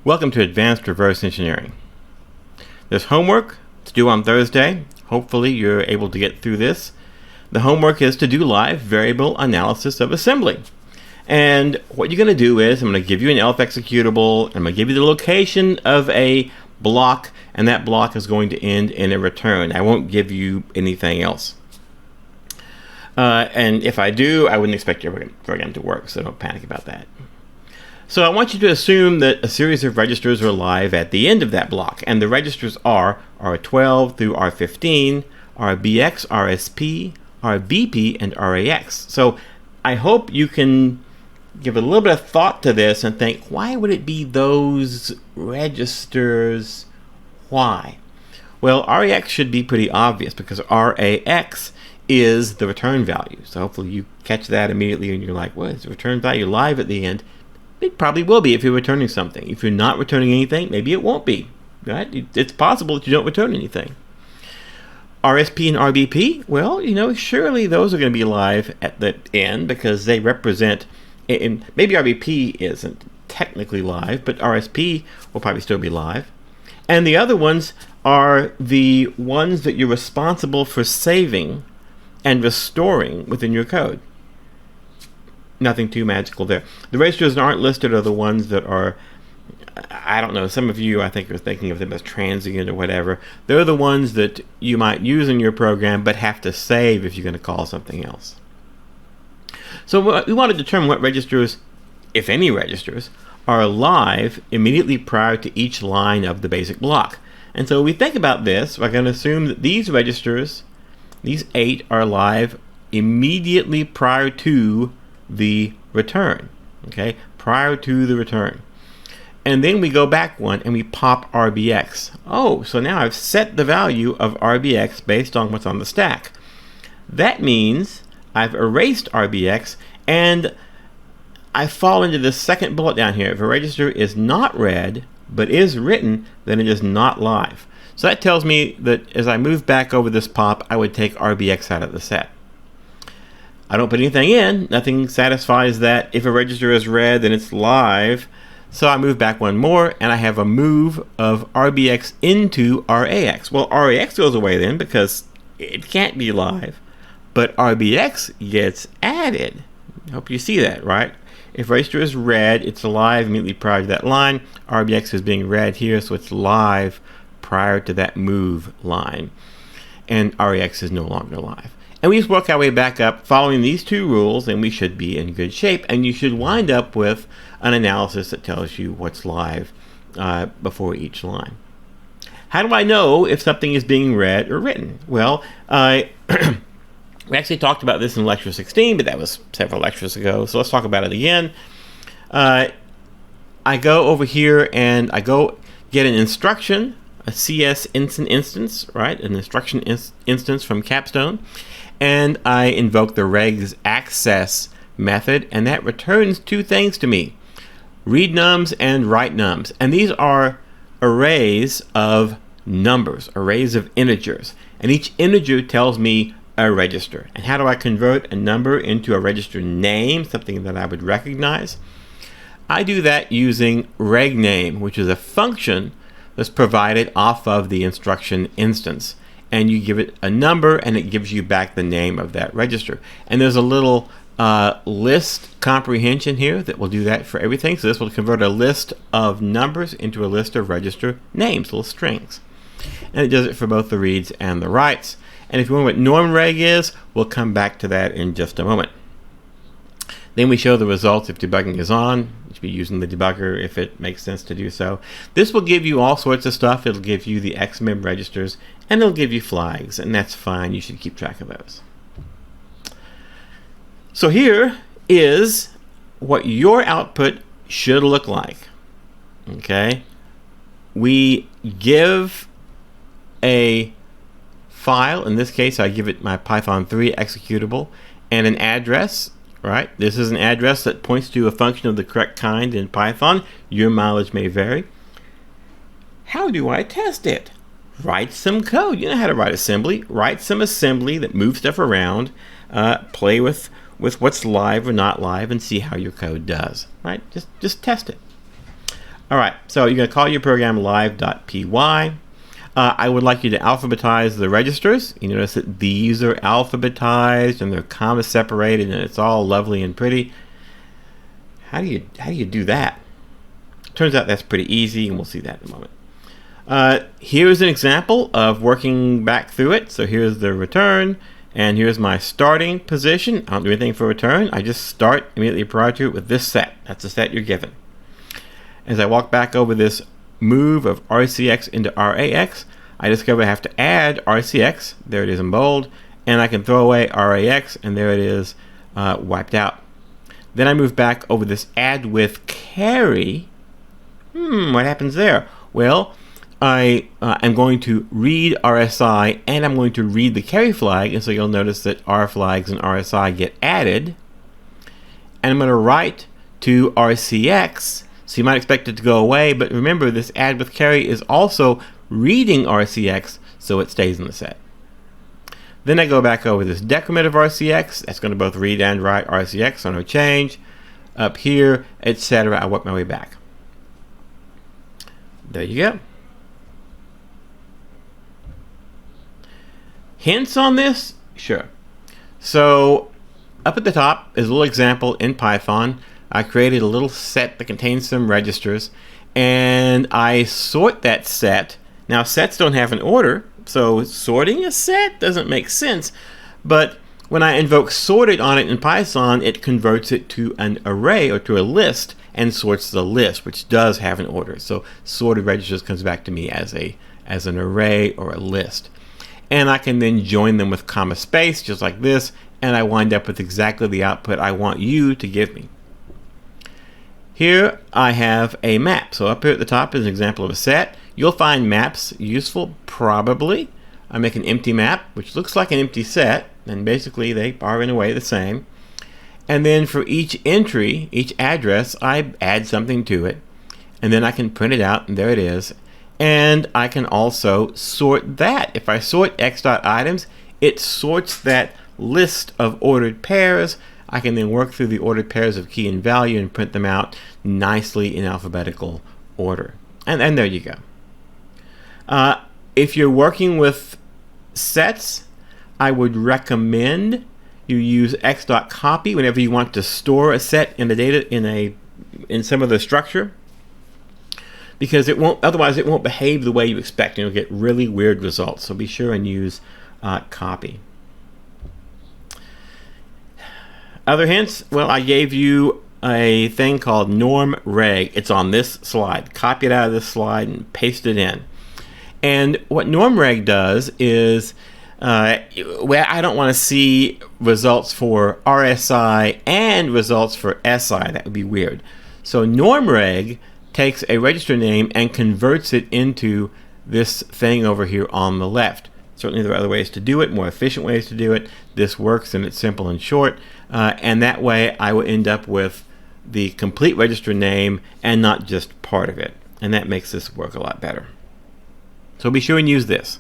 Welcome to Advanced Reverse Engineering. There's homework to do on Thursday. Hopefully you're able to get through this. The homework is to do live variable analysis of assembly. And what you're going to do is I'm going to give you an ELF executable. I'm going to give you the location of a block, and that block is going to end in a return. I won't give you anything else. And if I do, I wouldn't expect your program to work, so don't panic about that. So I want you to assume that a series of registers are live at the end of that block, and the registers are R12 through R15, RBX, RSP, RBP, and RAX. So I hope you can give a little bit of thought to this and think, why would it be those registers? Why? Well, RAX should be pretty obvious because RAX is the return value. So hopefully you catch that immediately and you're like, well, is the return value live at the end? It probably will be if you're returning something. If you're not returning anything, maybe it won't be. Right? It's possible that you don't return anything. RSP and RBP, well, surely those are going to be live at the end because they represent, and maybe RBP isn't technically live, but RSP will probably still be live. And the other ones are the ones that you're responsible for saving and restoring within your code. Nothing too magical there. The registers that aren't listed are the ones that are, I don't know, some of you I think are thinking of them as transient or whatever. They're the ones that you might use in your program but have to save if you're going to call something else. So we want to determine what registers, if any registers, are live immediately prior to each line of the basic block. And so we think about this, we're going to assume that these registers, these 8, are live immediately prior to the return, okay, prior to the return. And then we go back one and we pop RBX. Oh, so now I've set the value of RBX based on what's on the stack. That means I've erased RBX and I fall into the second bullet down here. If a register is not read but is written, then it is not live. So that tells me that as I move back over this pop, I would take RBX out of the set. I don't put anything in. Nothing satisfies that. If a register is read, then it's live. So I move back one more, and I have a move of RBX into RAX. Well, RAX goes away then because it can't be live. But RBX gets added. I hope you see that, right? If register is read, it's live immediately prior to that line. RBX is being read here, so it's live prior to that move line. And RAX is no longer live. And we just work our way back up following these two rules, and we should be in good shape. And you should wind up with an analysis that tells you what's live before each line. How do I know if something is being read or written? Well, we actually talked about this in lecture 16, but that was several lectures ago. So let's talk about it again. I go over here and I go get an instruction, a CS instance, right? An instruction instance from Capstone. And I invoke the regs access method, and that returns two things to me: read nums and write nums. And these are arrays of numbers, arrays of integers. And each integer tells me a register. And how do I convert a number into a register name, something that I would recognize? I do that using regname, which is a function that's provided off of the instruction instance. And you give it a number and it gives you back the name of that register. And there's a little list comprehension here that will do that for everything. So this will convert a list of numbers into a list of register names, little strings. And it does it for both the reads and the writes. And if you wonder what normreg is, we'll come back to that in just a moment. Then we show the results if debugging is on. You should be using the debugger if it makes sense to do so. This will give you all sorts of stuff. It'll give you the xmem registers, and it'll give you flags, and that's fine. You should keep track of those. So here is what your output should look like. Okay? We give a file. In this case, I give it my Python 3 executable and an address. Right? This is an address that points to a function of the correct kind in Python. Your mileage may vary. How do I test it? Write some code. You know how to write assembly. Write some assembly that moves stuff around. Play with what's live or not live and see how your code does. Right? Just test it. All right, so you're going to call your program live.py. I would like you to alphabetize the registers. You notice that these are alphabetized and they're comma separated and it's all lovely and pretty. How do you do that? Turns out that's pretty easy, and we'll see that in a moment. Here's an example of working back through it. So here's the return, and here's my starting position. I don't do anything for return. I just start immediately prior to it with this set. That's the set you're given. As I walk back over this move of RCX into RAX, I discover I have to add RCX. There it is in bold. And I can throw away RAX, and there it is wiped out. Then I move back over this add with carry. What happens there? Well, I am going to read RSI, and I'm going to read the carry flag, and so you'll notice that R flags and RSI get added. And I'm going to write to RCX. So you might expect it to go away, but remember this add with carry is also reading RCX, so it stays in the set. Then I go back over this decrement of RCX. That's going to both read and write RCX, so no change. Up here, etc. I work my way back. There you go. Hints on this? Sure. So up at the top is a little example in Python. I created a little set that contains some registers, and I sort that set. Now sets don't have an order, so sorting a set doesn't make sense. But when I invoke sorted on it in Python, it converts it to an array or to a list and sorts the list, which does have an order. So sorted registers comes back to me as an array or a list. And I can then join them with comma space, just like this, and I wind up with exactly the output I want you to give me. Here I have a map. So up here at the top is an example of a set. You'll find maps useful, probably. I make an empty map, which looks like an empty set, and basically they are in a way the same. And then for each entry, each address, I add something to it. And then I can print it out, and there it is. And I can also sort that. If I sort x.items, it sorts that list of ordered pairs. I can then work through the ordered pairs of key and value and print them out nicely in alphabetical order. And there you go. If you're working with sets, I would recommend you use x.copy whenever you want to store a set in the data in some of the structure, because otherwise it won't behave the way you expect and you'll get really weird results. So be sure and use copy. Other hints? Well, I gave you a thing called normreg. It's on this slide. Copy it out of this slide and paste it in. And what normreg does is, well, I don't want to see results for RSI and results for SI. That would be weird. So normreg takes a register name and converts it into this thing over here on the left. Certainly there are other ways to do it, more efficient ways to do it. This works and it's simple and short. And that way I will end up with the complete register name and not just part of it. And that makes this work a lot better. So be sure and use this.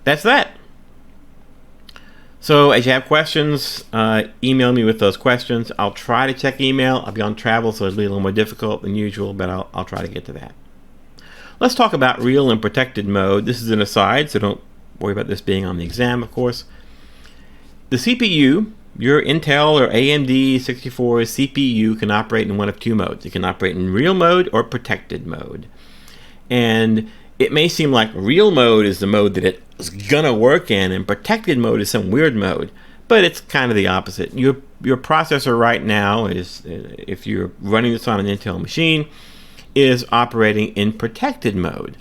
That's that. So as you have questions, email me with those questions. I'll try to check email. I'll be on travel, so it'll be a little more difficult than usual, but I'll try to get to that. Let's talk about real and protected mode. This is an aside, so don't worry about this being on the exam, of course. The CPU, your Intel or AMD 64 CPU, can operate in one of two modes. It can operate in real mode or protected mode. And it may seem like real mode is the mode that it's gonna work in, and protected mode is some weird mode, but it's kind of the opposite. Your processor right now is, if you're running this on an Intel machine, is operating in protected mode.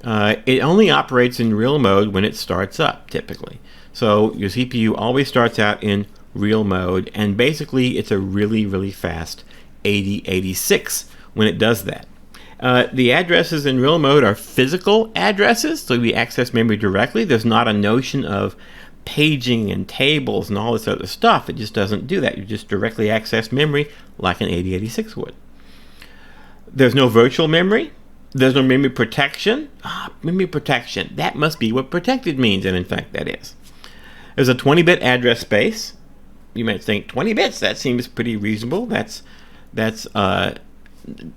It only operates in real mode when it starts up, typically. So your CPU always starts out in real mode, and basically it's a really, really fast 8086 when it does that. The addresses in real mode are physical addresses, so we access memory directly. There's not a notion of paging and tables and all this other stuff. It just doesn't do that. You just directly access memory like an 8086 would. There's no virtual memory. There's no memory protection. Memory protection. That must be what protected means, and in fact that is. There's a 20-bit address space. You might think 20 bits, that seems pretty reasonable. That's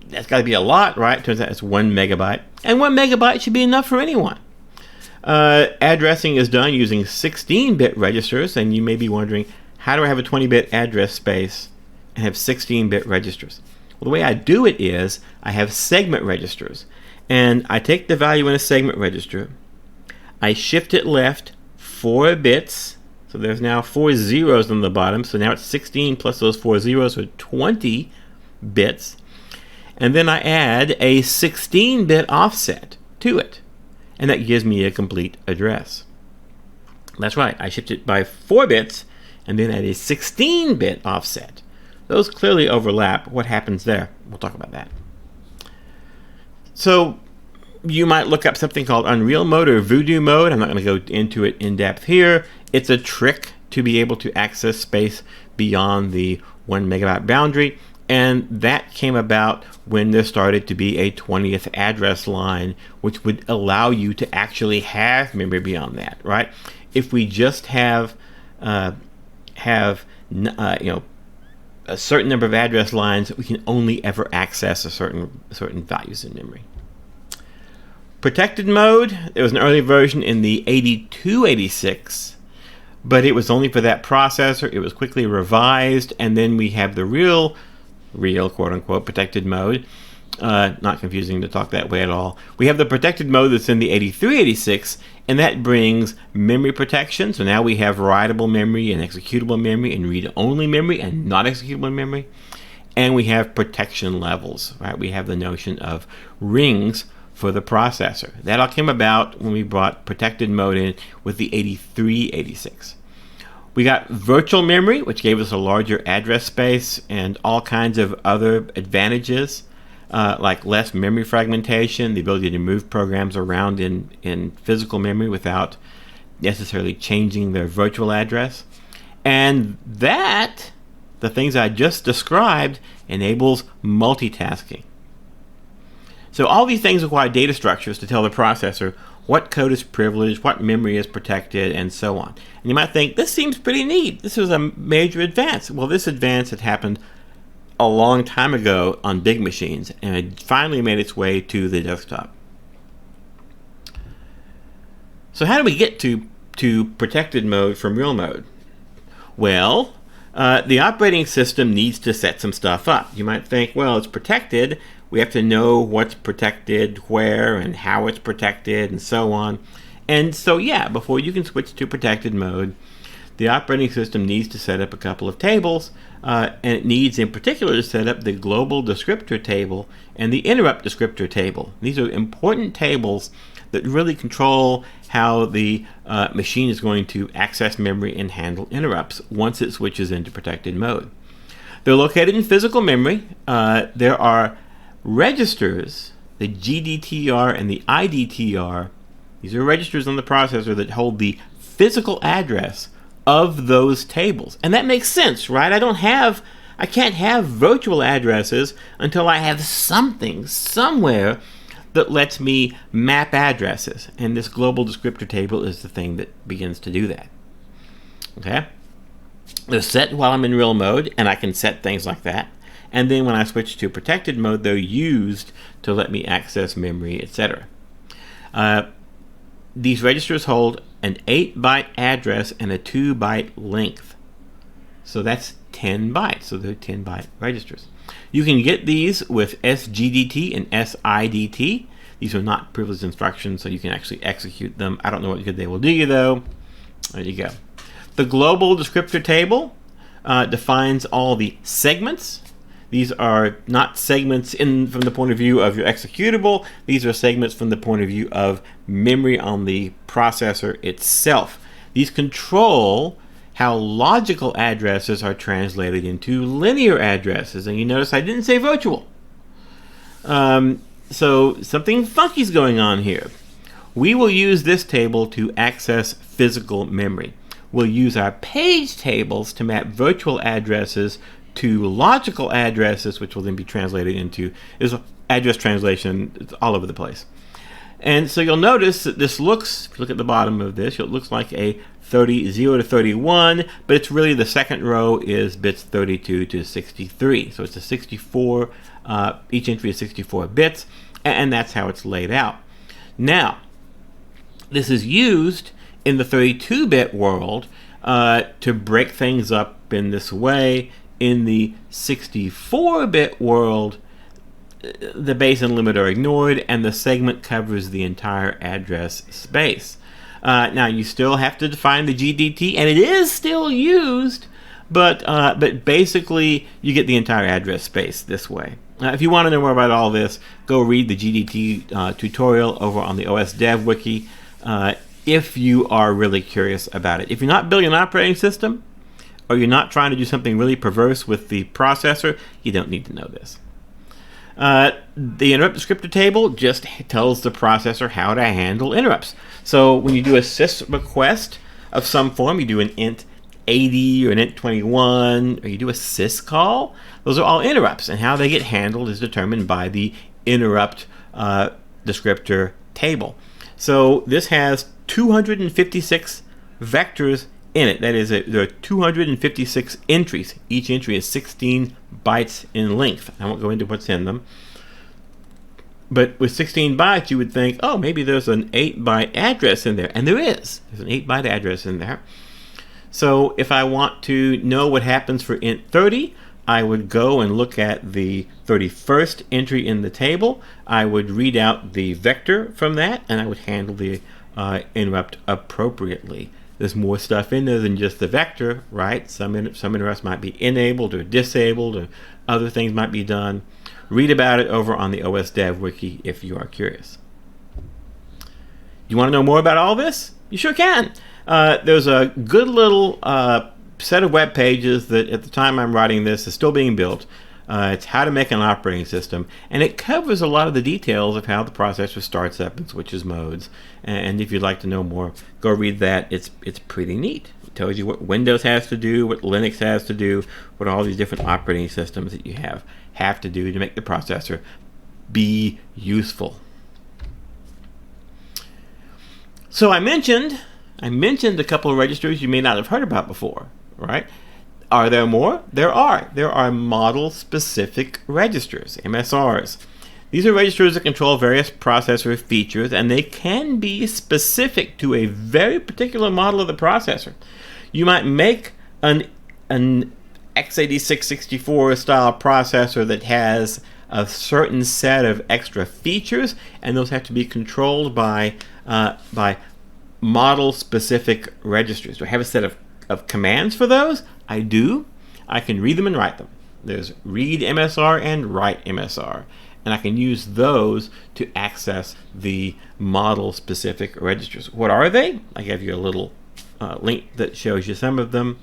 that's got to be a lot, right? Turns out it's 1 megabyte. And 1 megabyte should be enough for anyone. Addressing is done using 16-bit registers, and you may be wondering, how do I have a 20-bit address space and have 16-bit registers? Well, the way I do it is I have segment registers, and I take the value in a segment register, I shift it left 4 bits, so there's now 4 zeros on the bottom, so now it's 16 plus those 4 zeros are 20 bits, and then I add a 16-bit offset to it, and that gives me a complete address. That's right, I shift it by 4 bits and then add a 16-bit offset. Those clearly overlap. What happens there? We'll talk about that. So you might look up something called Unreal Mode or Voodoo Mode. I'm not going to go into it in depth here. It's a trick to be able to access space beyond the 1 megabyte boundary, and that came about when there started to be a 20th address line, which would allow you to actually have memory beyond that, right? If we just have a certain number of address lines, we can only ever access a certain values in memory. Protected mode, there was an early version in the 8286, but it was only for that processor. It was quickly revised, and then we have the real quote-unquote protected mode. Not confusing to talk that way at all. We have the protected mode that's in the 8386, and that brings memory protection. So now we have writable memory and executable memory and read-only memory and not executable memory. And we have protection levels, right? We have the notion of rings for the processor. That all came about when we brought protected mode in with the 8386. We got virtual memory, which gave us a larger address space and all kinds of other advantages, like less memory fragmentation, the ability to move programs around in physical memory without necessarily changing their virtual address. And that, the things I just described, enables multitasking. So all these things require data structures to tell the processor what code is privileged, what memory is protected, and so on. And you might think, this seems pretty neat. This was a major advance. Well, this advance had happened a long time ago on big machines, and it finally made its way to the desktop. So how do we get to protected mode from real mode? Well, the operating system needs to set some stuff up. You might think, well, it's protected. We have to know what's protected, where, and how it's protected, and so on. And so, yeah, before you can switch to protected mode, the operating system needs to set up a couple of tables, and it needs in particular to set up the global descriptor table and the interrupt descriptor table. These are important tables that really control how the machine is going to access memory and handle interrupts once it switches into protected mode. They're located in physical memory. There are registers, the GDTR and the IDTR. These are registers on the processor that hold the physical address of those tables. And that makes sense, right? I can't have virtual addresses until I have something somewhere that lets me map addresses. And this global descriptor table is the thing that begins to do that. Okay? They're set while I'm in real mode, and I can set things like that. And then when I switch to protected mode, they're used to let me access memory, etc. These registers hold an 8-byte address and a 2-byte length. So that's 10 bytes. So they're 10-byte registers. You can get these with SGDT and SIDT. These are not privileged instructions, so you can actually execute them. I don't know what good they will do you, though. There you go. The global descriptor table defines all the segments. These are not segments from the point of view of your executable. These are segments from the point of view of memory on the processor itself. These control how logical addresses are translated into linear addresses. And you notice I didn't say virtual. So something funky is going on here. We will use this table to access physical memory. We'll use our page tables to map virtual addresses to logical addresses, which will then be translated into address translation. It's all over the place. And so you'll notice that this looks, if you look at the bottom of this, it looks like a 0 to 31, but it's really the second row is bits 32 to 63. So it's a 64 Each entry is 64 bits, and that's how it's laid out. Now, this is used in the 32-bit world to break things up in this way. In the 64-bit world, the base and limit are ignored, and the segment covers the entire address space. Now, you still have to define the GDT, and it is still used, but basically, you get the entire address space this way. If you want to know more about all this, go read the GDT tutorial over on the OS Dev Wiki if you are really curious about it. If you're not building an operating system, or you're not trying to do something really perverse with the processor, you don't need to know this. The interrupt descriptor table just tells the processor how to handle interrupts. So when you do a sys request of some form, you do an int 80 or an int 21, or you do a sys call, those are all interrupts, and how they get handled is determined by the interrupt descriptor table. So this has 256 vectors in it. That is, there are 256 entries. Each entry is 16 bytes in length. I won't go into what's in them. But with 16 bytes, you would think, oh, maybe there's an 8-byte address in there. And there is. There's an 8-byte address in there. So if I want to know what happens for int 30, I would go and look at the 31st entry in the table. I would read out the vector from that, and I would handle the interrupt appropriately. There's more stuff in there than just the vector, right? Some interrupts might be enabled or disabled, or other things might be done. Read about it over on the OS Dev Wiki if you are curious. You want to know more about all this? You sure can. There's a good little set of web pages that at the time I'm writing this is still being built. It's how to make an operating system, and it covers a lot of the details of how the processor starts up and switches modes. And if you'd like to know more, go read that. It's pretty neat. It tells you what Windows has to do, what Linux has to do, what all these different operating systems that you have to do to make the processor be useful. So I mentioned a couple of registers you may not have heard about before, right? Are there more? There are. There are model-specific registers, MSRs. These are registers that control various processor features, and they can be specific to a very particular model of the processor. You might make an x86 64 style processor that has a certain set of extra features, and those have to be controlled by model-specific registers. Do I have a set of commands for those? I do. I can read them and write them. There's read MSR and write MSR, and I can use those to access the model-specific registers. What are they? I give you a little link that shows you some of them,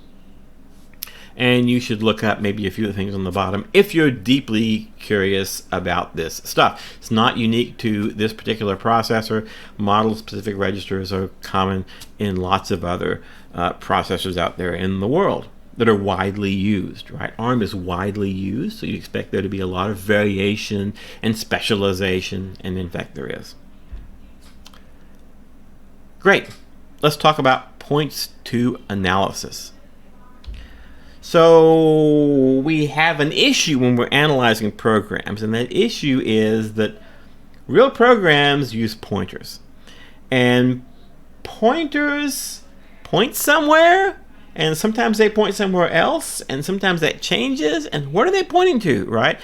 and you should look up maybe a few of the things on the bottom if you're deeply curious about this stuff. It's not unique to this particular processor. Model-specific registers are common in lots of other processors out there in the world that are widely used, right? ARM is widely used, so you expect there to be a lot of variation and specialization, and in fact there is. Great. Let's talk about points to analysis. So we have an issue when we're analyzing programs, and that issue is that real programs use pointers. And pointers point somewhere, and sometimes they point somewhere else, and sometimes that changes, and what are they pointing to, right?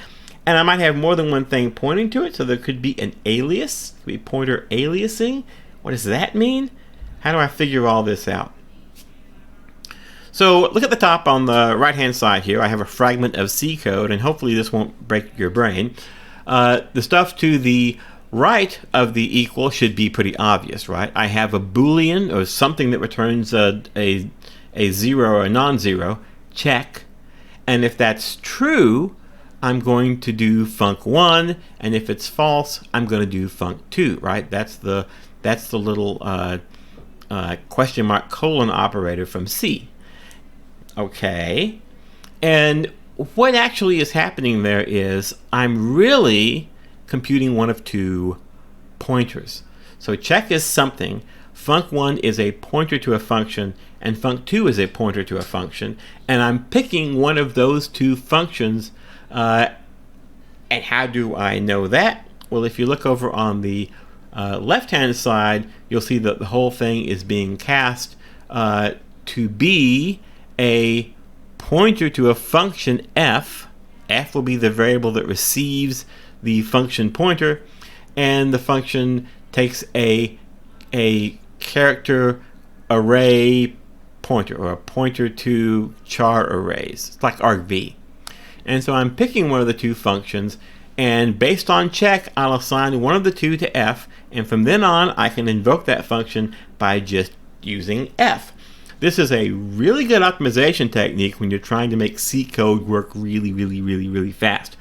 And I might have more than one thing pointing to it, so there could be an alias, could be pointer aliasing. What does that mean? How do I figure all this out? So look at the top on the right-hand side here. I have a fragment of C code, and hopefully this won't break your brain. The stuff to the right of the equal should be pretty obvious, right? I have a Boolean, or something that returns a zero or a non-zero, check. And if that's true, I'm going to do func1, and if it's false, I'm going to do func2, right? That's the little question mark colon operator from C. Okay, and what actually is happening there is I'm really computing one of two pointers. So check is something, func1 is a pointer to a function, and func2 is a pointer to a function, and I'm picking one of those two functions And how do I know that? Well, if you look over on the left-hand side, you'll see that the whole thing is being cast to be a pointer to a function f. F will be the variable that receives the function pointer, and the function takes a character array pointer, or a pointer to char arrays. It's like argv. And so I'm picking one of the two functions, and based on check, I'll assign one of the two to f, and from then on I can invoke that function by just using f. This is a really good optimization technique when you're trying to make C code work really fast.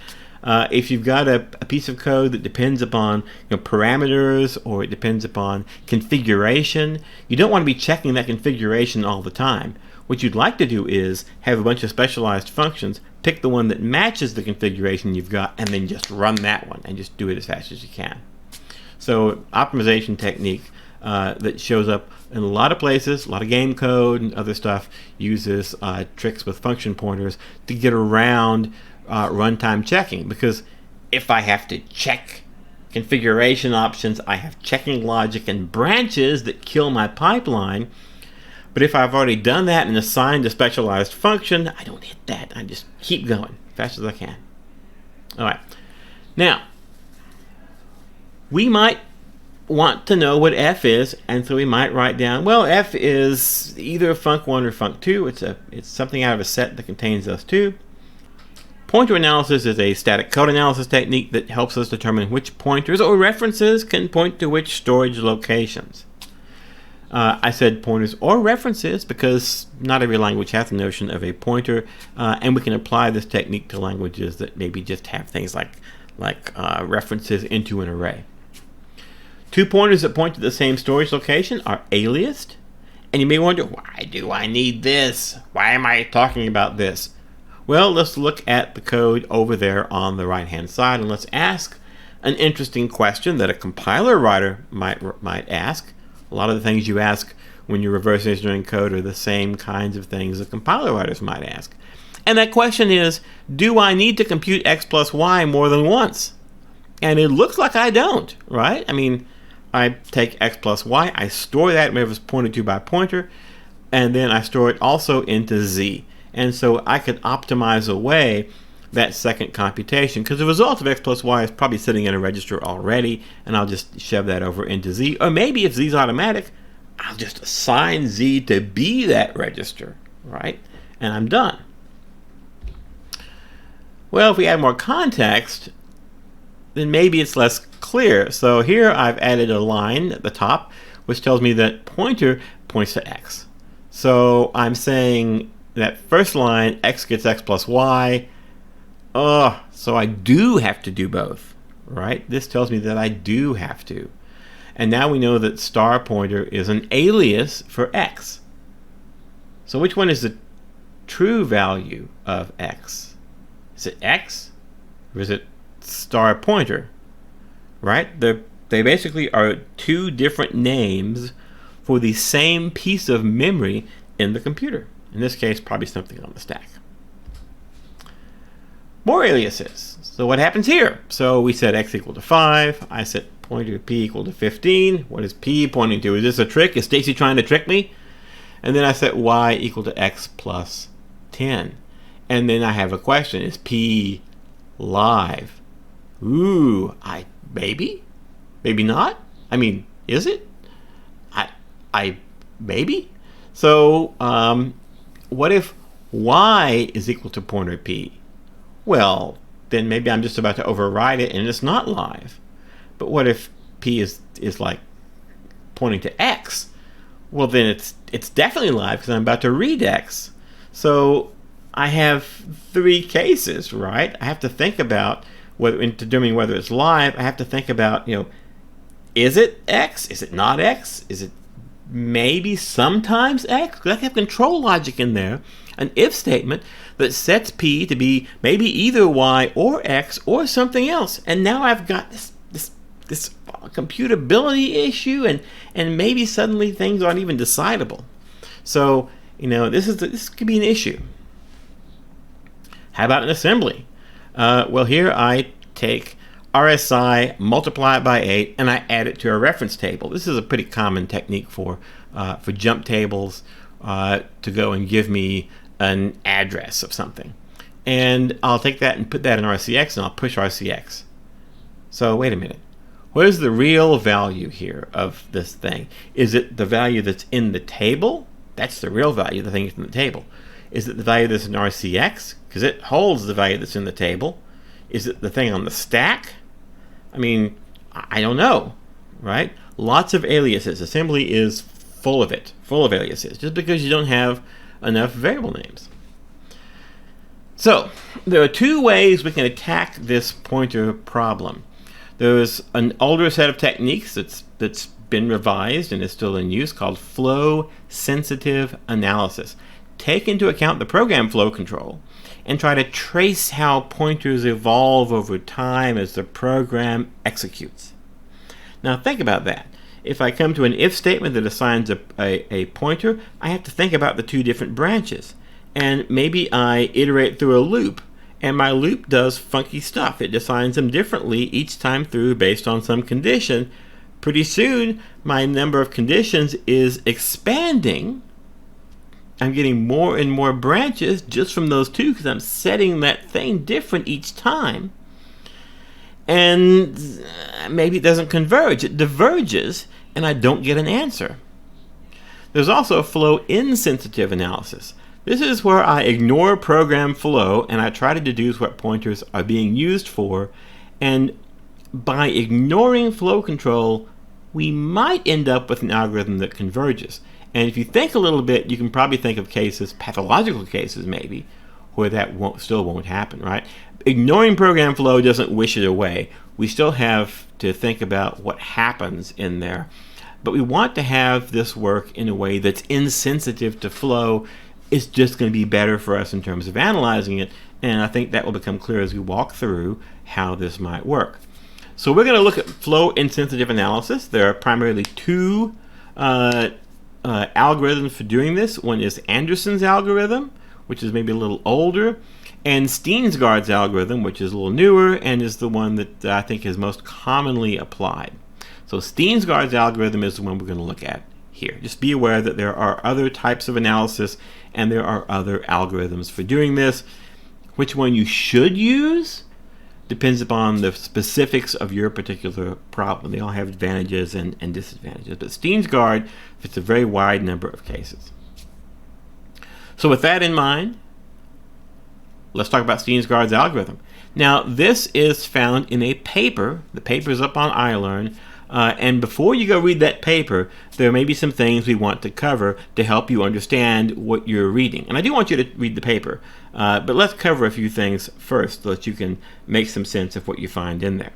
If you've got a piece of code that depends upon parameters, or it depends upon configuration, you don't want to be checking that configuration all the time. What you'd like to do is have a bunch of specialized functions, pick the one that matches the configuration you've got, and then just run that one and just do it as fast as you can. So optimization technique that shows up in a lot of places, a lot of game code and other stuff uses tricks with function pointers to get around runtime checking, because if I have to check configuration options, I have checking logic and branches that kill my pipeline. But if I've already done that and assigned a specialized function, I don't hit that. I just keep going as fast as I can. All right. Now, we might want to know what f is, and so we might write down, well, f is either func1 or func2. It's something out of a set that contains those two. Pointer analysis is a static code analysis technique that helps us determine which pointers or references can point to which storage locations. I said pointers or references because not every language has the notion of a pointer, and we can apply this technique to languages that maybe just have things like references into an array. Two pointers that point to the same storage location are aliased, and you may wonder, why do I need this? Why am I talking about this? Well, let's look at the code over there on the right-hand side, and let's ask an interesting question that a compiler writer might ask. A lot of the things you ask when you're reverse engineering code are the same kinds of things that compiler writers might ask. And that question is, do I need to compute x plus y more than once? And it looks like I don't, right? I mean, I take x plus y, I store that wherever it's pointed to by pointer, and then I store it also into z. And so I could optimize away that second computation, because the result of x plus y is probably sitting in a register already, and I'll just shove that over into z. Or maybe if z is automatic, I'll just assign z to be that register, right? And I'm done. Well, if we add more context, then maybe it's less clear. So here I've added a line at the top which tells me that pointer points to x. So I'm saying that first line, x gets x plus y. So I do have to do both, right? This tells me that I do have to. And now we know that star pointer is an alias for x. So which one is the true value of x? Is it x or is it star pointer? Right? They basically are two different names for the same piece of memory in the computer. In this case, probably something on the stack. More aliases. So what happens here? So we set x equal to 5. I set pointer p equal to 15. What is p pointing to? Is this a trick? Is Stacy trying to trick me? And then I set y equal to x plus 10. And then I have a question. Is p live? Ooh, maybe? Maybe not? I mean, is it? Maybe? So, what if y is equal to pointer p? Well, then maybe I'm just about to override it and it's not live. But what if p is like pointing to x? Well, then it's definitely live because I'm about to read x. So I have three cases, right? I have to think about whether, in determining whether it's live, I have to think about, is it x? Is it not x? Is it maybe sometimes x? Because I have control logic in there, an if statement that sets p to be maybe either y or x or something else. And now I've got this computability issue, and maybe suddenly things aren't even decidable. So this could be an issue. How about an assembly? Well, here I take RSI, multiply it by 8, and I add it to a reference table. This is a pretty common technique for jump tables to go and give me an address of something. And I'll take that and put that in RCX, and I'll push RCX. So wait a minute. What is the real value here of this thing? Is it the value that's in the table? That's the real value, the thing that's in the table. Is it the value that's in RCX? Because it holds the value that's in the table. Is it the thing on the stack? I mean, I don't know, right? Lots of aliases. Assembly is full of it, full of aliases, just because you don't have enough variable names. So, there are two ways we can attack this pointer problem. There's an older set of techniques that's been revised and is still in use called flow-sensitive analysis. Take into account the program flow control and try to trace how pointers evolve over time as the program executes. Now think about that. If I come to an if statement that assigns a pointer, I have to think about the two different branches. And maybe I iterate through a loop, and my loop does funky stuff. It assigns them differently each time through based on some condition. Pretty soon, my number of conditions is expanding. I'm getting more and more branches just from those two because I'm setting that thing different each time. And maybe it doesn't converge. It diverges, and I don't get an answer. There's also flow-insensitive analysis. This is where I ignore program flow and I try to deduce what pointers are being used for. And by ignoring flow control, we might end up with an algorithm that converges. And if you think a little bit, you can probably think of cases, pathological cases maybe, where that still won't happen, right? Ignoring program flow doesn't wish it away. We still have to think about what happens in there. But we want to have this work in a way that's insensitive to flow. It's just going to be better for us in terms of analyzing it. And I think that will become clear as we walk through how this might work. So we're going to look at flow-insensitive analysis. There are primarily two algorithms for doing this. One is Anderson's algorithm, which is maybe a little older, and Steensgaard's algorithm, which is a little newer and is the one that I think is most commonly applied. So Steensgaard's algorithm is the one we're going to look at here. Just be aware that there are other types of analysis and there are other algorithms for doing this. Which one you should use depends upon the specifics of your particular problem. They all have advantages and disadvantages. But Steensgaard fits a very wide number of cases. So with that in mind, let's talk about Steensgaard's algorithm. Now, this is found in a paper. The paper is up on iLearn. And before you go read that paper, there may be some things we want to cover to help you understand what you're reading. And I do want you to read the paper, but let's cover a few things first so that you can make some sense of what you find in there.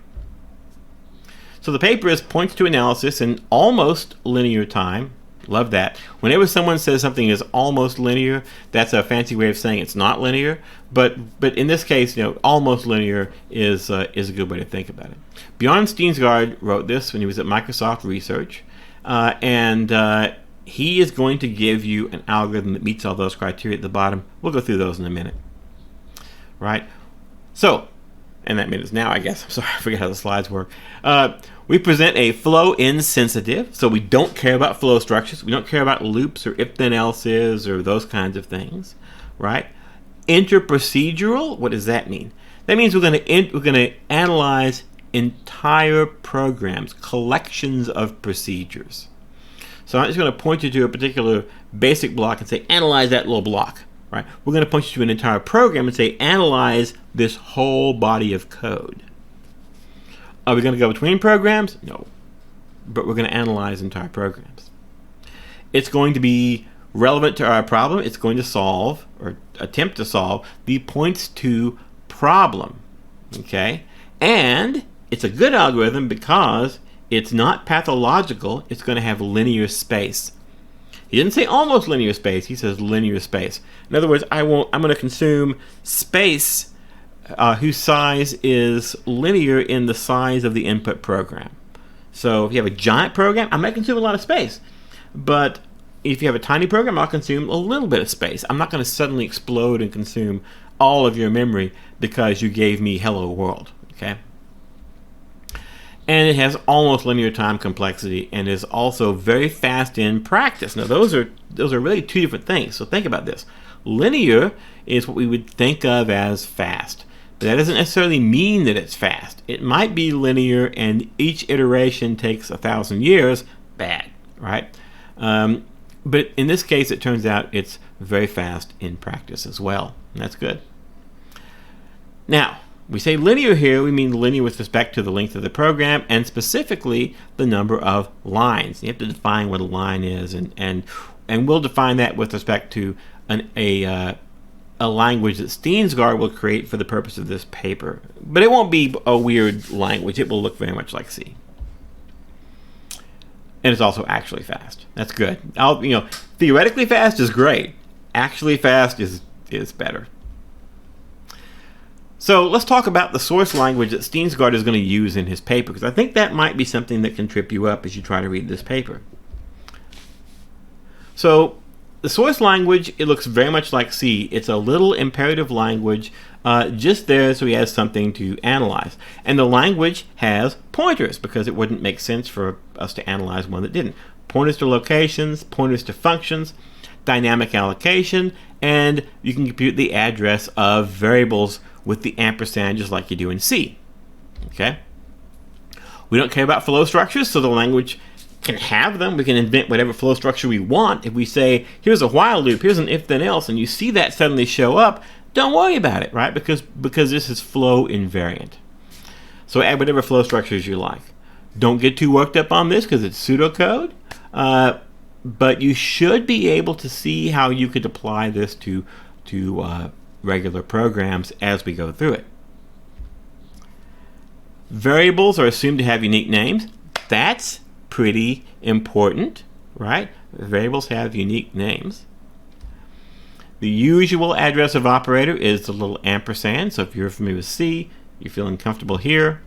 So the paper is points to analysis in almost linear time. Love that. Whenever someone says something is almost linear, that's a fancy way of saying it's not linear. But in this case, almost linear is a good way to think about it. Bjorn Steensgaard wrote this when he was at Microsoft Research, and he is going to give you an algorithm that meets all those criteria at the bottom. We'll go through those in a minute. Right? So, and that minute is now, I guess. I'm sorry, I forget how the slides work. We present a flow-insensitive, so we don't care about flow structures. We don't care about loops or if-then-else's or those kinds of things, right? Interprocedural, what does that mean? That means we're going to analyze entire programs, collections of procedures. So I'm just going to point you to a particular basic block and say, analyze that little block, right? We're going to point you to an entire program and say, analyze this whole body of code. Are we going to go between programs? No. But we're going to analyze entire programs. It's going to be relevant to our problem. It's going to solve, or attempt to solve, the points to problem. Okay? And it's a good algorithm because it's not pathological. It's going to have linear space. He didn't say almost linear space. He says linear space. In other words, I'm going to consume space whose size is linear in the size of the input program. So if you have a giant program, I might consume a lot of space. But if you have a tiny program, I'll consume a little bit of space. I'm not going to suddenly explode and consume all of your memory because you gave me hello world. Okay? and it has almost linear time complexity, and is also very fast in practice. Now those are really two different things. So think about this. Linear is what we would think of as fast, but that doesn't necessarily mean that it's fast. It might be linear and each iteration takes 1,000 years. Bad, right? But in this case, it turns out it's very fast in practice as well, and that's good. Now, we say linear here, we mean linear with respect to the length of the program, and specifically the number of lines. You have to define what a line is, and we'll define that with respect to a language that Steensgaard will create for the purpose of this paper. But it won't be a weird language. It will look very much like C. And it's also actually fast. That's good. Theoretically fast is great. Actually fast is better. So let's talk about the source language that Steensgaard is going to use in his paper, because I think that might be something that can trip you up as you try to read this paper. So the source language, it looks very much like C. It's a little imperative language just there so he has something to analyze. And the language has pointers, because it wouldn't make sense for us to analyze one that didn't. Pointers to locations, pointers to functions, dynamic allocation, and you can compute the address of variables with the ampersand just like you do in C. Okay? We don't care about flow structures, so the language can have them. We can invent whatever flow structure we want. If we say, here's a while loop, here's an if then else, and you see that suddenly show up, don't worry about it, right? Because this is flow invariant. So add whatever flow structures you like. Don't get too worked up on this because it's pseudocode, but you should be able to see how you could apply this to regular programs as we go through it. Variables are assumed to have unique names. That's pretty important, right? Variables have unique names. The usual address of operator is the little ampersand, so if you're familiar with C, you're feeling comfortable here.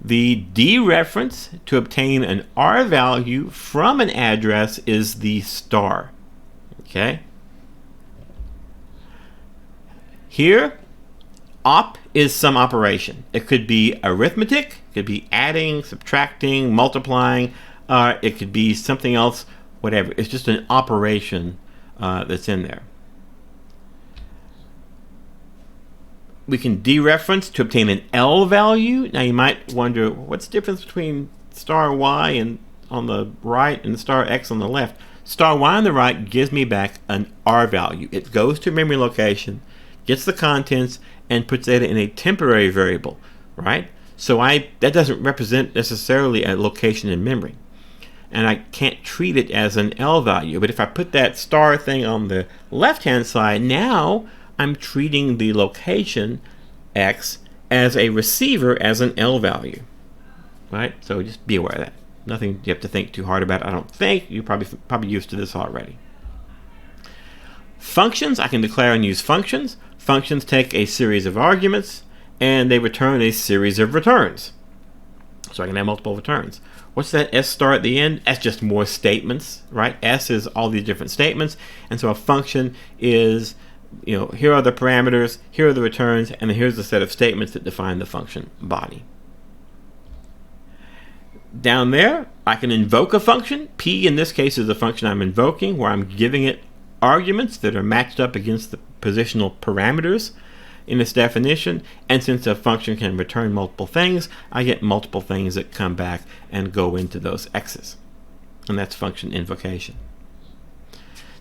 The dereference to obtain an R value from an address is the star. Okay? Here, op is some operation. It could be arithmetic, it could be adding, subtracting, multiplying, it could be something else, whatever. It's just an operation that's in there. We can dereference to obtain an L value. Now you might wonder, what's the difference between star Y and on the right and star X on the left? Star Y on the right gives me back an R value. It goes to memory location, gets the contents, and puts that in a temporary variable, right? So that doesn't represent necessarily a location in memory. And I can't treat it as an L value. But if I put that star thing on the left-hand side, now I'm treating the location X as a receiver as an L value, right? So just be aware of that. Nothing you have to think too hard about, I don't think. You're probably used to this already. Functions, I can declare and use functions. Functions take a series of arguments, and they return a series of returns. So I can have multiple returns. What's that S star at the end? That's just more statements, right? S is all these different statements, and so a function is, here are the parameters, here are the returns, and then here's the set of statements that define the function body. Down there, I can invoke a function. P in this case is the function I'm invoking, where I'm giving it arguments that are matched up against the positional parameters in its definition. And since a function can return multiple things, I get multiple things that come back and go into those X's. And that's function invocation.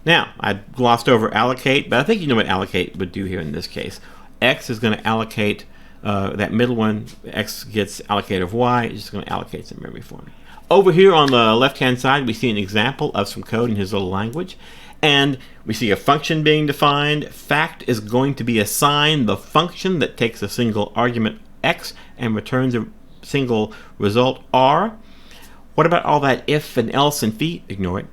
Now, I glossed over allocate, but I think you know what allocate would do here in this case. X is going to allocate that middle one. X gets allocate of Y. It's just going to allocate some memory for me. Over here on the left-hand side, we see an example of some code in his little language. And we see a function being defined. Fact is going to be assigned the function that takes a single argument X and returns a single result R. What about all that if and else and phi? Ignore it.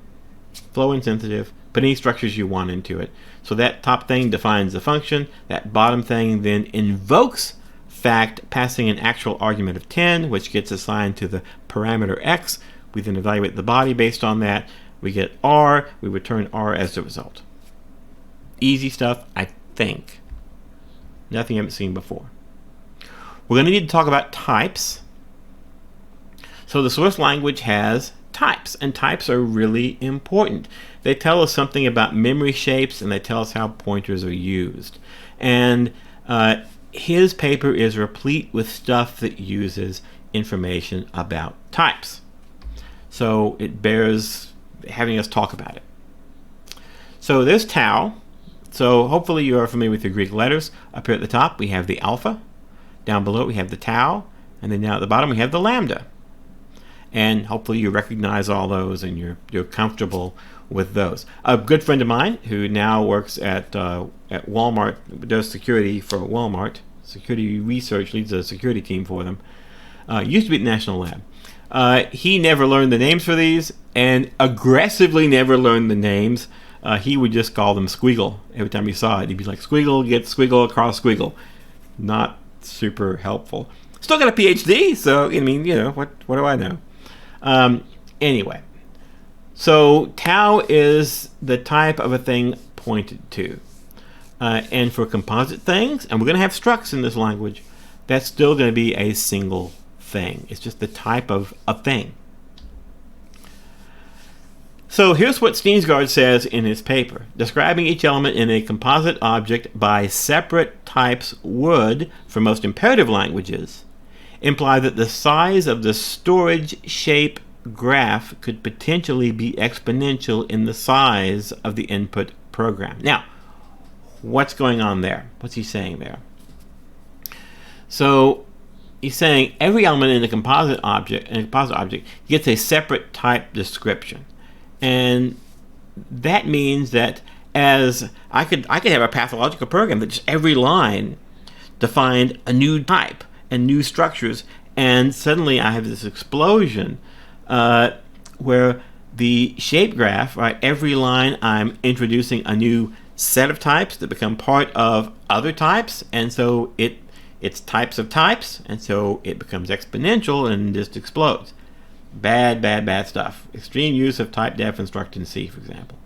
Flow insensitive. Put any structures you want into it. So that top thing defines the function. That bottom thing then invokes fact, passing an actual argument of 10, which gets assigned to the parameter X. We then evaluate the body based on that. We get R. We return R as the result. Easy stuff, I think. Nothing you haven't seen before. We're going to need to talk about types. So the source language has types, and types are really important. They tell us something about memory shapes, and they tell us how pointers are used. And his paper is replete with stuff that uses information about types. So it bears having us talk about it. So there's tau. So hopefully you are familiar with your Greek letters. Up here at the top we have the alpha. Down below we have the tau. And then down at the bottom we have the lambda. And hopefully you recognize all those and you're comfortable with those. A good friend of mine who now works at Walmart, does security for Walmart, security research, leads a security team for them, used to be at the National Lab. He never learned the names for these and aggressively never learned the names. He would just call them squiggle. Every time he saw it, he'd be like, squiggle, get squiggle across squiggle. Not super helpful. Still got a PhD, so, I mean, what do I know? Anyway, so tau is the type of a thing pointed to. And for composite things, and we're going to have structs in this language, that's still going to be a single thing. It's just the type of a thing. So here's what Steensgaard says in his paper. Describing each element in a composite object by separate types would, for most imperative languages, imply that the size of the storage shape graph could potentially be exponential in the size of the input program. Now, what's going on there? What's he saying there? So he's saying every element in a composite object gets a separate type description. And that means that as I could have a pathological program that just every line defined a new type and new structures, and suddenly I have this explosion where the shape graph, right, every line I'm introducing a new set of types that become part of other types, and so it's types of types, and so it becomes exponential and just explodes. Bad stuff. Extreme use of type def and struct in C, for example.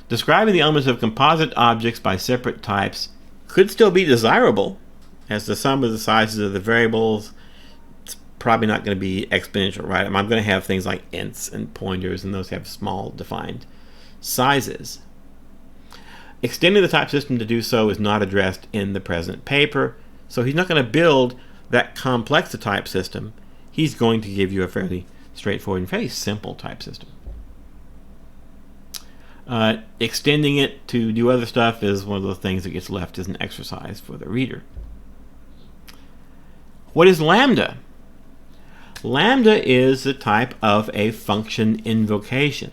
Describing the elements of composite objects by separate types could still be desirable, as the sum of the sizes of the variables, it's probably not going to be exponential, right? I'm going to have things like ints and pointers, and those have small defined sizes. Extending the type system to do so is not addressed in the present paper, so he's not going to build that complex a type system. He's going to give you a fairly straightforward and fairly simple type system. Extending it to do other stuff is one of those things that gets left as an exercise for the reader. What is lambda? Lambda is the type of a function invocation.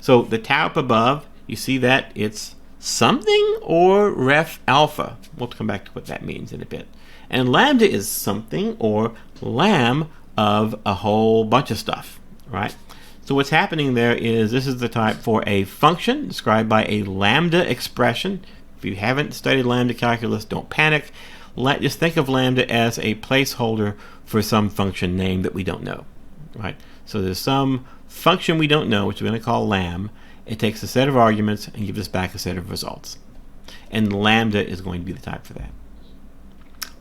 So the tau up above, you see that it's something or ref alpha. We'll come back to what that means in a bit. And lambda is something or lam of a whole bunch of stuff, right? So what's happening there is this is the type for a function described by a lambda expression. If you haven't studied lambda calculus, don't panic. Just think of lambda as a placeholder for some function name that we don't know, right? So there's some function we don't know, which we're going to call lam. It takes a set of arguments and gives us back a set of results. And lambda is going to be the type for that.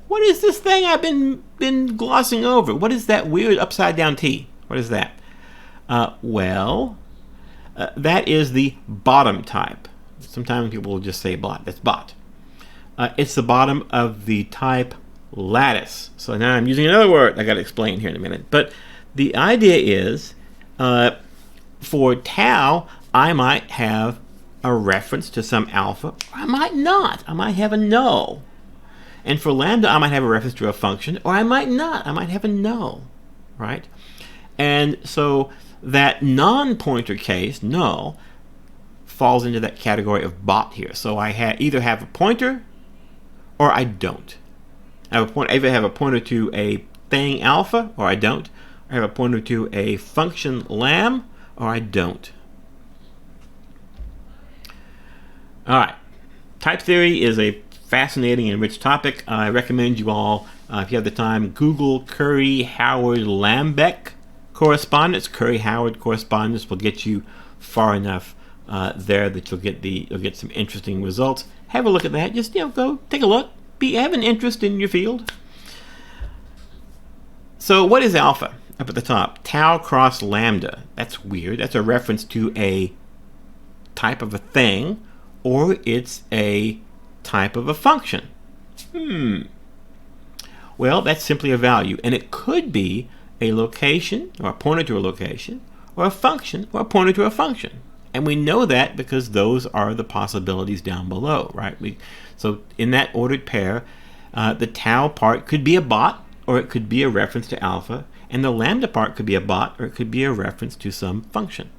What is this thing I've been glossing over? What is that weird upside down T? What is that? That is the bottom type. Sometimes people will just say bot. That's bot. It's the bottom of the type lattice. So now I'm using another word I got to explain here in a minute. But the idea is for tau, I might have a reference to some alpha, or I might not. I might have a null. And for lambda, I might have a reference to a function, or I might not. I might have a null, right? And so that non-pointer case, null, falls into that category of bot here. So I either have a pointer or I don't. I either have a pointer to a thing alpha or I don't. I have a pointer to a function lam or I don't. All right. Type theory is a fascinating and rich topic. I recommend you all, if you have the time, Google Curry-Howard-Lambeck correspondence. Curry-Howard correspondence will get you far enough there that you'll get some interesting results. Have a look at that. Just go take a look. Have an interest in your field. So what is alpha? up at the top, tau cross lambda. That's weird. That's a reference to a type of a thing, or it's a type of a function. Well, that's simply a value, and it could be a location, or a pointer to a location, or a function, or a pointer to a function. And we know that because those are the possibilities down below, right? So in that ordered pair, the tau part could be a bot, or it could be a reference to alpha, and the lambda part could be a bot, or it could be a reference to some function.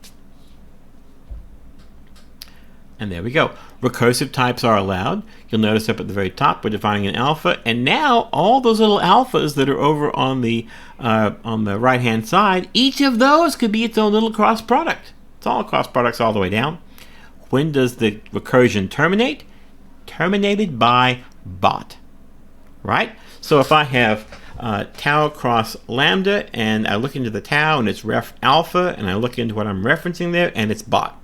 And there we go. Recursive types are allowed. You'll notice up at the very top we're defining an alpha, and now all those little alphas that are over on the right hand side, each of those could be its own little cross product. It's all cross products all the way down. When does the recursion terminate? Terminated by bot, right? So if I have tau cross lambda, and I look into the tau and it's ref alpha, and I look into what I'm referencing there and it's bot,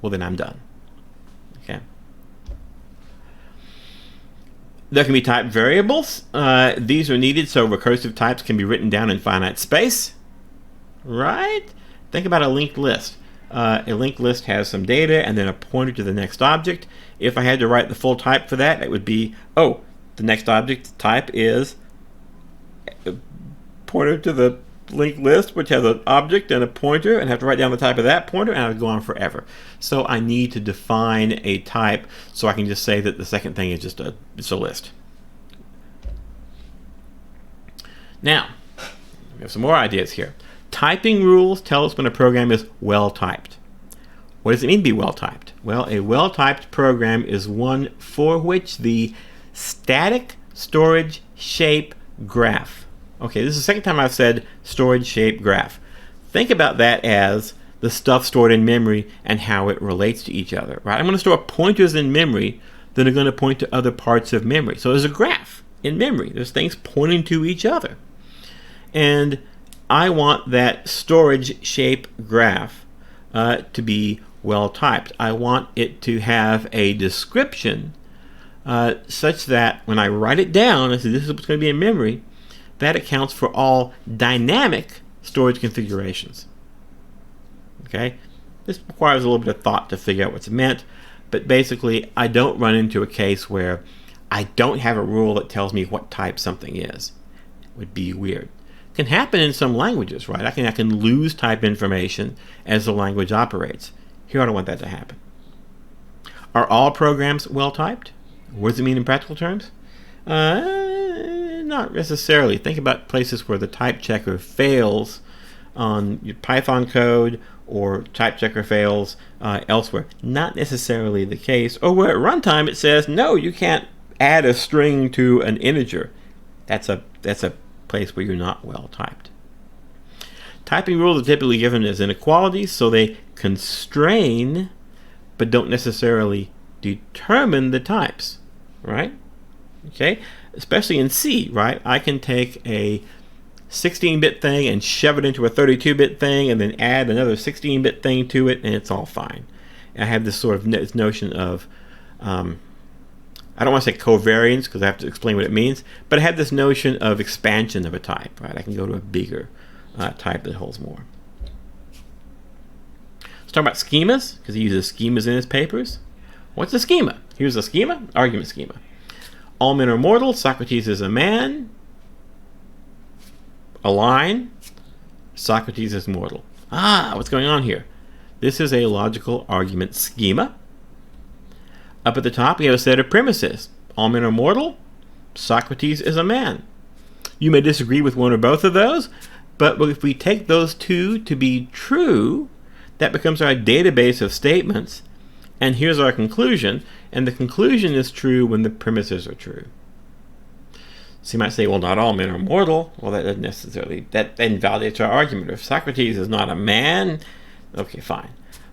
well, then I'm done. Okay. There can be type variables. These are needed so recursive types can be written down in finite space, right? Think about a linked list. A linked list has some data and then a pointer to the next object. If I had to write the full type for that, it would be, oh, the next object type is a pointer to the linked list, which has an object and a pointer, and I have to write down the type of that pointer, and I would go on forever. So I need to define a type so I can just say that the second thing is just it's a list. Now, we have some more ideas here. Typing rules tell us when a program is well typed. What does it mean to be well typed? Well, a well typed program is one for which the static storage shape graph. Okay, this is the second time I've said storage shape graph. Think about that as the stuff stored in memory and how it relates to each other, right? I'm going to store pointers in memory that are going to point to other parts of memory. So there's a graph in memory. There's things pointing to each other. And I want that storage shape graph to be well typed. I want it to have a description such that when I write it down, I say this is what's going to be in memory, that accounts for all dynamic storage configurations. Okay? This requires a little bit of thought to figure out what's meant, but basically I don't run into a case where I don't have a rule that tells me what type something is. It would be weird. It can happen in some languages, right? I can lose type information as the language operates. Here I don't want that to happen. Are all programs well typed? What does it mean in practical terms? Not necessarily. Think about places where the type checker fails on your Python code, or type checker fails elsewhere. Not necessarily the case. Or where at runtime it says, no, you can't add a string to an integer. That's a place where you're not well typed. Typing rules are typically given as inequalities, so they constrain but don't necessarily determine the types, right? Okay, especially in C, right? I can take a 16-bit thing and shove it into a 32-bit thing and then add another 16-bit thing to it, and it's all fine. And I have this sort of notion of I don't want to say covariance because I have to explain what it means, but I have this notion of expansion of a type, right? I can go to a bigger type that holds more. Let's talk about schemas, because he uses schemas in his papers. What's a schema? Here's a schema, argument schema. All men are mortal, Socrates is a man. A line, Socrates is mortal. What's going on here? This is a logical argument schema. Up at the top, we have a set of premises. All men are mortal, Socrates is a man. You may disagree with one or both of those, but if we take those two to be true, that becomes our database of statements, and here's our conclusion, and the conclusion is true when the premises are true. So you might say, well, not all men are mortal. Well, that doesn't necessarily, that invalidates our argument. If Socrates is not a man, okay, fine.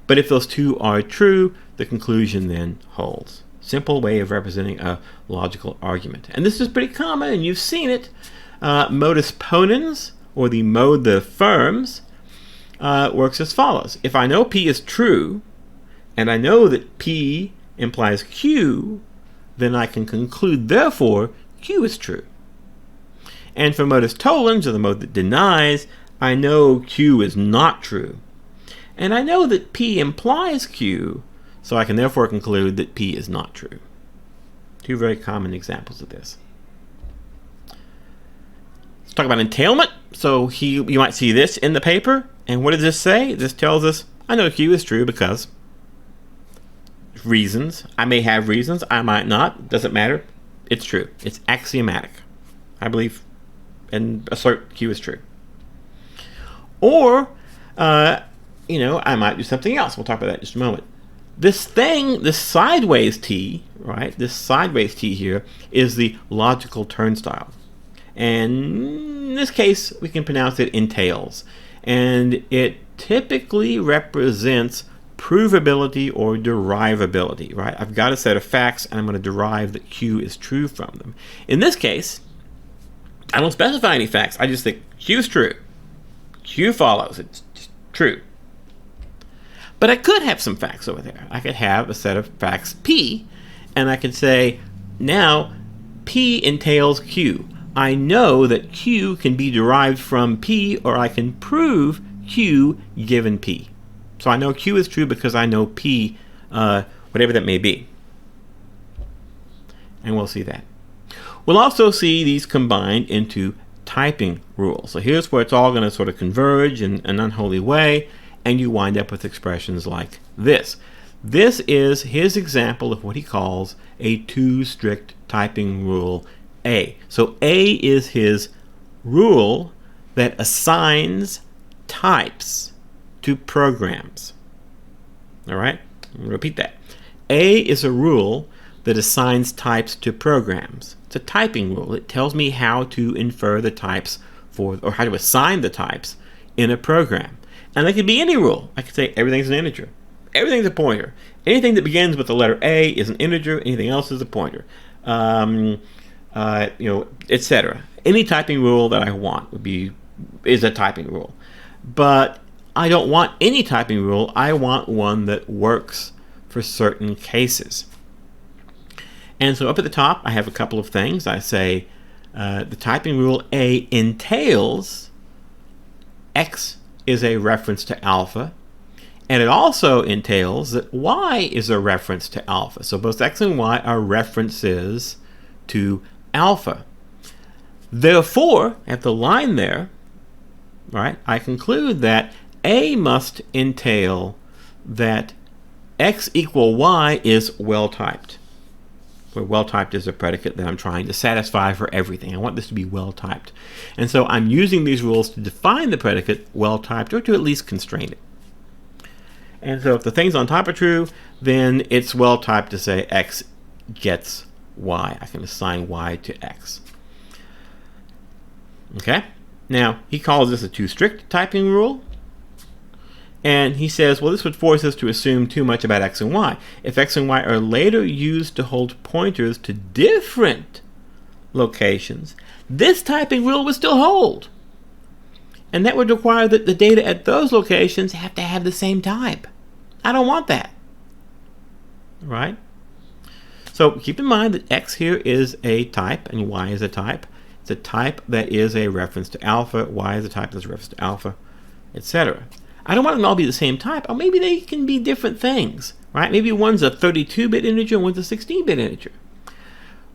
But if those two are true, the conclusion then holds. Simple way of representing a logical argument. And this is pretty common, and you've seen it. Modus ponens, or the mode that affirms, works as follows. If I know P is true, and I know that P implies Q, then I can conclude, therefore, Q is true. And for modus tollens, or the mode that denies, I know Q is not true. And I know that P implies Q, so I can therefore conclude that P is not true. Two very common examples of this. Let's talk about entailment. So you might see this in the paper. And what does this say? This tells us I know Q is true because reasons. I may have reasons. I might not. Doesn't matter. It's true. It's axiomatic. I believe and assert Q is true. Or, I might do something else. We'll talk about that in just a moment. This thing, this sideways T, right? This sideways T here is the logical turnstile. And in this case, we can pronounce it entails. And it typically represents provability or derivability, right? I've got a set of facts, and I'm going to derive that Q is true from them. In this case, I don't specify any facts. I just think Q is true. Q follows. It's just true. But I could have some facts over there. I could have a set of facts P, and I could say, now, P entails Q. I know that Q can be derived from P, or I can prove Q given P. So I know Q is true because I know P, whatever that may be. And we'll see that. We'll also see these combined into typing rules. So here's where it's all going to sort of converge in an unholy way, and you wind up with expressions like this. This is his example of what he calls a two-strict typing rule A. So A is his rule that assigns types to programs. All right? I'm going to repeat that. A is a rule that assigns types to programs. It's a typing rule. It tells me how to infer the types or how to assign the types in a program. And that could be any rule. I could say everything's an integer. Everything's a pointer. Anything that begins with the letter A is an integer. Anything else is a pointer. Etc. Any typing rule that I want is a typing rule. But I don't want any typing rule. I want one that works for certain cases. And so up at the top, I have a couple of things. I say the typing rule A entails X is a reference to alpha, and it also entails that Y is a reference to alpha. So both X and Y are references to alpha. Therefore, at the line there, right, I conclude that A must entail that X equal Y is well typed. Where well typed is a predicate that I'm trying to satisfy for everything. I want this to be well typed. And so I'm using these rules to define the predicate well typed, or to at least constrain it. And so if the things on top are true, then it's well typed to say X gets Y. I can assign Y to X. Okay? Now, he calls this a two-strict typing rule. And he says, well, this would force us to assume too much about X and Y. If X and Y are later used to hold pointers to different locations, this typing rule would still hold. And that would require that the data at those locations have to have the same type. I don't want that. Right? So keep in mind that X here is a type and Y is a type. It's a type that is a reference to alpha. Y is a type that's a reference to alpha, etc. I don't want them all to be the same type. Or maybe they can be different things, right? Maybe one's a 32-bit integer and one's a 16-bit integer,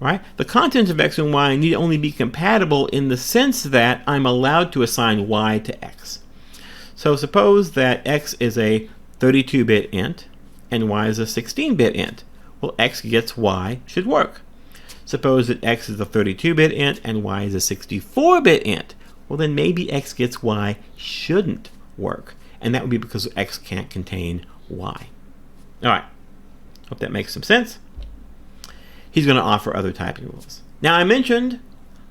right? The contents of X and Y need only be compatible in the sense that I'm allowed to assign Y to X. So suppose that X is a 32-bit int and Y is a 16-bit int. Well, X gets Y should work. Suppose that X is a 32-bit int and Y is a 64-bit int. Well, then maybe X gets Y shouldn't work. And that would be because X can't contain Y. All right. Hope that makes some sense. He's going to offer other typing rules. Now, I mentioned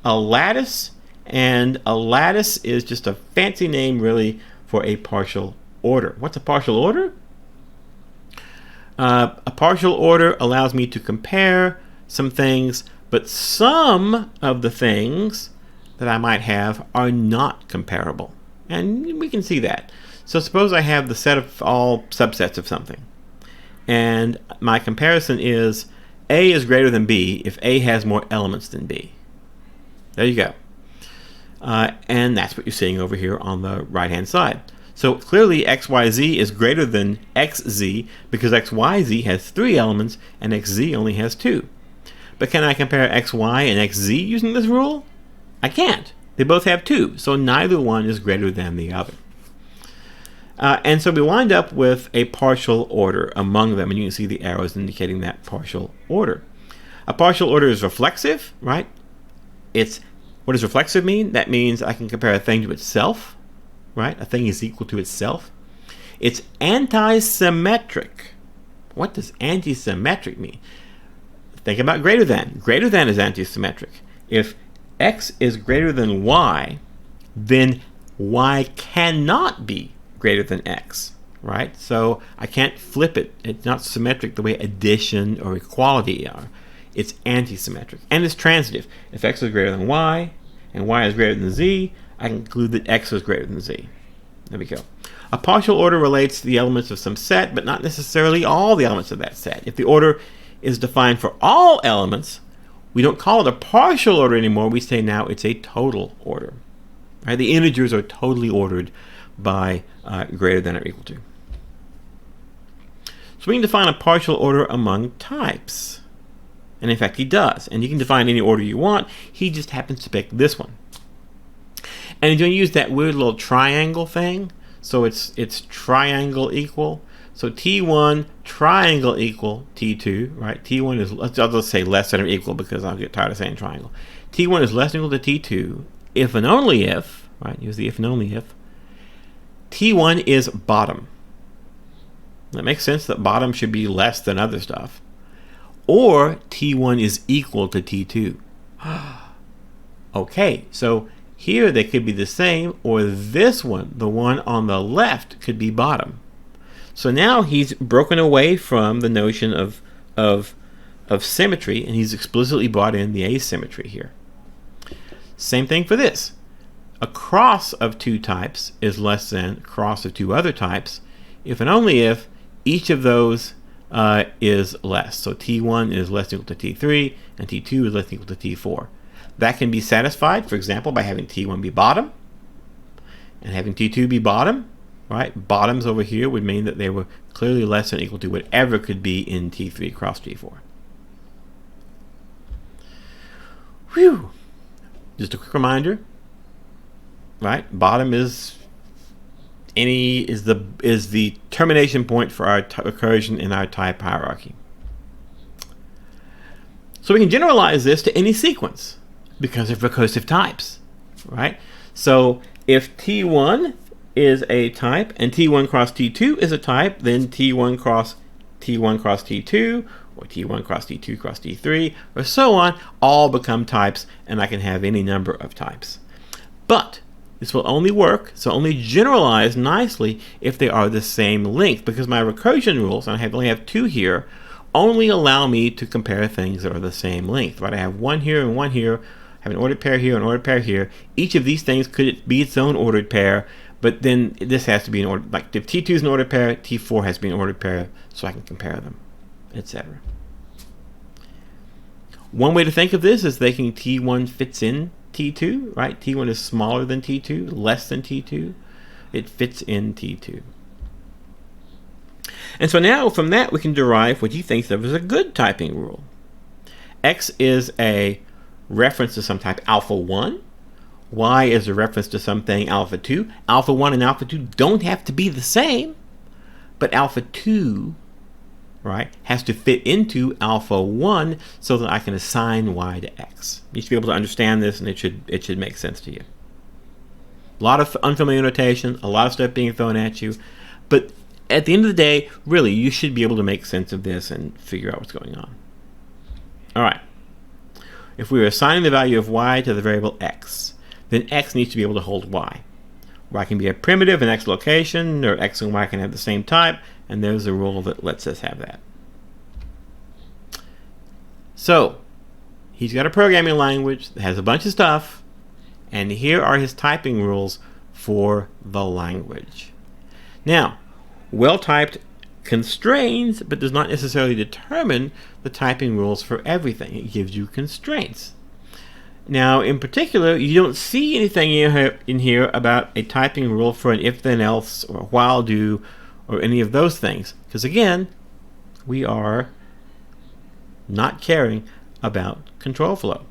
a lattice, and a lattice is just a fancy name, really, for a partial order. What's a partial order? A partial order allows me to compare some things, but some of the things that I might have are not comparable. And we can see that. So suppose I have the set of all subsets of something. And my comparison is A is greater than B if A has more elements than B. There you go. and that's what you're seeing over here on the right-hand side. So clearly XYZ is greater than XZ because XYZ has 3 elements and XZ only has 2. But can I compare XY and XZ using this rule? I can't. They both have 2, so neither one is greater than the other. And so we wind up with a partial order among them, and you can see the arrows indicating that partial order. A partial order is reflexive, right? What does reflexive mean? That means I can compare a thing to itself, right? A thing is equal to itself. It's anti-symmetric. What does anti-symmetric mean? Think about greater than. Greater than is anti-symmetric. If x is greater than y, then y cannot be greater than x, right? So I can't flip it. It's not symmetric the way addition or equality are. It's anti-symmetric. And it's transitive. If x is greater than y and y is greater than z, I can conclude that x is greater than z. There we go. A partial order relates to the elements of some set, but not necessarily all the elements of that set. If the order is defined for all elements, we don't call it a partial order anymore. We say now it's a total order. Right? The integers are totally ordered by greater than or equal to. So we can define a partial order among types. And in fact, he does. And you can define any order you want. He just happens to pick this one. And he's going to use that weird little triangle thing. So it's triangle equal. So T1 triangle equal T2, right? T1 is, I'll just say less than or equal because I'll get tired of saying triangle. T1 is less than or equal to T2 if and only if, right? Use the if and only if. T1 is bottom. That makes sense that bottom should be less than other stuff. Or T1 is equal to T2. Okay, so here they could be the same, or this one, the one on the left, could be bottom. So now he's broken away from the notion of symmetry, and he's explicitly brought in the asymmetry here. Same thing for this. A cross of 2 types is less than a cross of 2 other types if and only if each of those is less. So T1 is less than equal to T3, and T2 is less than equal to T4. That can be satisfied, for example, by having T1 be bottom and having T2 be bottom. Right? Bottoms over here would mean that they were clearly less than or equal to whatever could be in T3 cross T4. Whew. Just a quick reminder, right? Bottom is the termination point for our recursion in our type hierarchy. So we can generalize this to any sequence because of recursive types, right? So if T1 is a type and T1 cross T2 is a type, then T1 cross T2 or T1 cross T2 cross T3 or so on all become types, and I can have any number of types. But this will only work, so only generalize nicely if they are the same length, because my recursion rules, and I only have 2 here, only allow me to compare things that are the same length. Right? I have 1 here and 1 here, I have an ordered pair here and an ordered pair here. Each of these things could be its own ordered pair, but then this has to be an order, like if T2 is an ordered pair, T4 has to be an ordered pair, so I can compare them, etc. One way to think of this is thinking T1 fits in T2, right? T1 is smaller than T2, less than T2. It fits in T2. And so now from that we can derive what he thinks of as a good typing rule. X is a reference to some type alpha 1. Y is a reference to something alpha 2. Alpha 1 and alpha 2 don't have to be the same, but alpha 2, right, has to fit into alpha 1 so that I can assign y to x. You should be able to understand this, and it should make sense to you. A lot of unfamiliar notation, a lot of stuff being thrown at you, but at the end of the day, really, you should be able to make sense of this and figure out what's going on. All right. If we are assigning the value of y to the variable x, then x needs to be able to hold y. Y can be a primitive in x location, or x and y can have the same type, and there's a rule that lets us have that. So, he's got a programming language that has a bunch of stuff, and here are his typing rules for the language. Now, well-typed constrains, but does not necessarily determine the typing rules for everything. It gives you constraints. Now, in particular, you don't see anything in here about a typing rule for an if-then-else or a while-do or any of those things. Because again, we are not caring about control flow.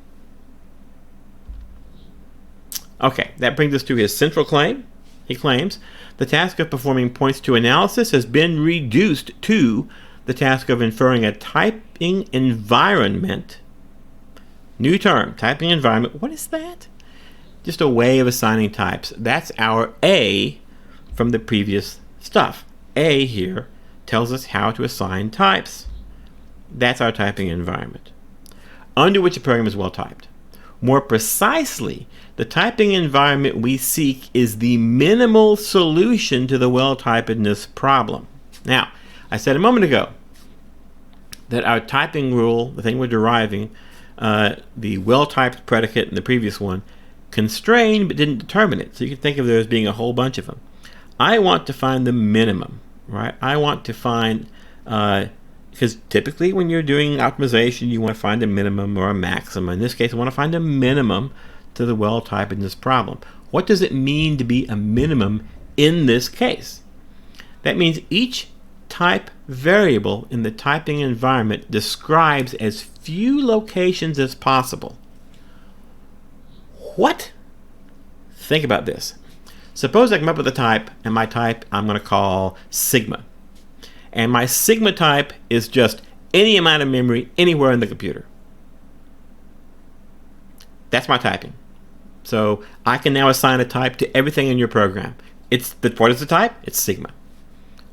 Okay, that brings us to his central claim. He claims the task of performing points-to analysis has been reduced to the task of inferring a typing environment. New term, typing environment. What is that? Just a way of assigning types. That's our A from the previous stuff. A here tells us how to assign types. That's our typing environment, under which a program is well typed. More precisely, the typing environment we seek is the minimal solution to the well-typedness problem. Now, I said a moment ago that our typing rule, the thing we're deriving, the well-typed predicate in the previous one, constrained but didn't determine it. So you can think of there as being a whole bunch of them. I want to find the minimum, right? I want to find, because typically when you're doing optimization, you want to find a minimum or a maximum. In this case, I want to find a minimum to the well-typedness problem. What does it mean to be a minimum in this case? That means each type variable in the typing environment describes as few locations as possible. What? Think about this. Suppose I come up with a type, and my type I'm going to call sigma. And my sigma type is just any amount of memory anywhere in the computer. That's my typing. So I can now assign a type to everything in your program. What is the type? It's sigma.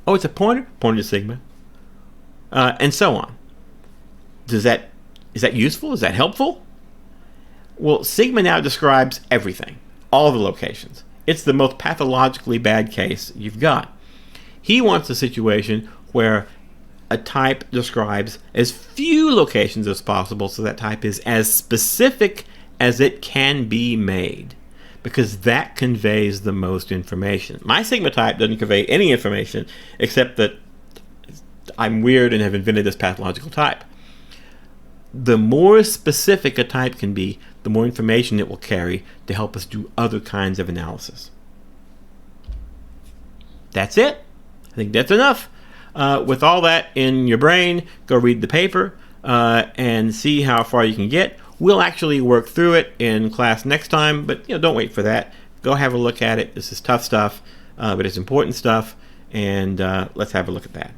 Oh, it's a pointer? Pointer to sigma. And so on. Is that useful? Is that helpful? Well, sigma now describes everything, all the locations. It's the most pathologically bad case you've got. He wants a situation where a type describes as few locations as possible, so that type is as specific as it can be made, because that conveys the most information. My sigma type doesn't convey any information except that I'm weird and have invented this pathological type. The more specific a type can be, the more information it will carry to help us do other kinds of analysis. That's it. I think that's enough. With all that in your brain, go read the paper and see how far you can get. We'll actually work through it in class next time, but don't wait for that. Go have a look at it. This is tough stuff, but it's important stuff, and let's have a look at that.